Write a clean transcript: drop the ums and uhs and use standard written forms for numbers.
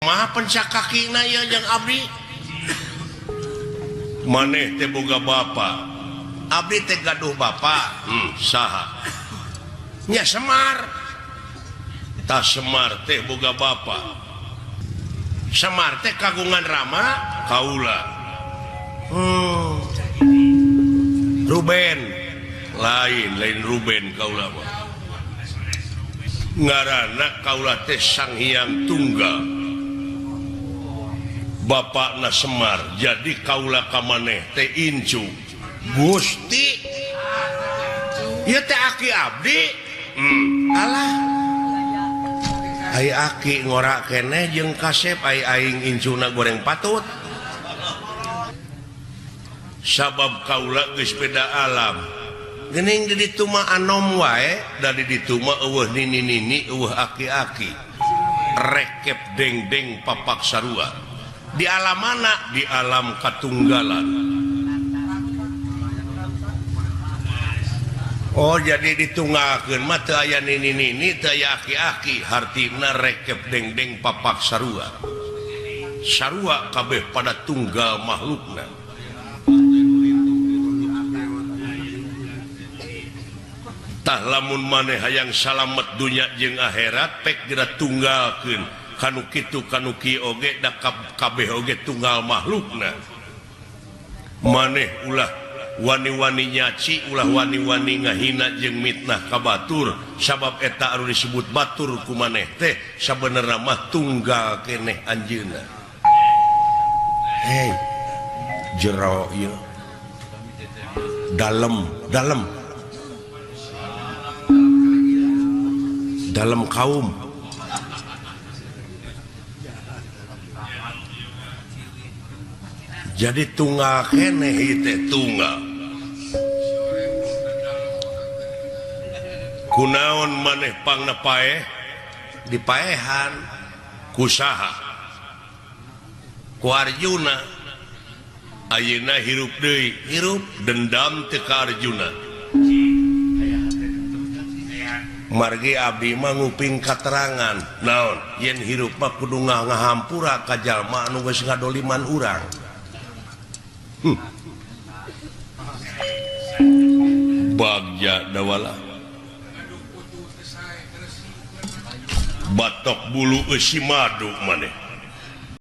Maha pencakakina ya yang abdi maneh teh boga bapak abdi teh gaduh bapak saha nya Semar tas Semar teh boga bapak Semar teh kagungan Rama kaula Ruben lain Ruben kaula mah ngaranna kaula teh Sang Hyang Tunggal Bapakna Semar jadi kaula ka maneh teh incu Gusti ieu teh aki abdi alah ai aki ngora keneh jeung kasep ai aing incuna goreng patut sabab kaula geus beda alam geuning di ditu mah anom wae da di ditu mah eueuh nini-nini eueuh aki-aki rekep deng-deng papak sarua di alam mana? Di alam katunggalan. Oh jadi ditunggakeun mah teu aya nini-nini teu aya aki-aki hartina rekep deng-deng papak sarua sarua kabeh pada tunggal makhlukna tah lamun maneh hayang salamet dunya jeung akhirat pek geura tunggalkeun kanu kitu kanu kieu oge da kabeh oge tunggal makhlukna maneh ulah wani-wani nyaci ulah wani-wani ngahina jeung mitnah ka batur sabab eta anu disebut batur ku maneh teh sabenerna mah tunggal keneh anjeunna hei jero ieu dalam kaum jadi tunggal keneh teh tunggal kunaon maneh pangna paeh dipaehan kusaha ku Arjuna ayeuna hirup deui hirup dendam teu ka Arjuna margi abdi mah nguping katerangan naon yen hirup mah kudu ngahampura ka jalma anu geus ngadoliman urang bagja dawala batok bulu eusi madu maneh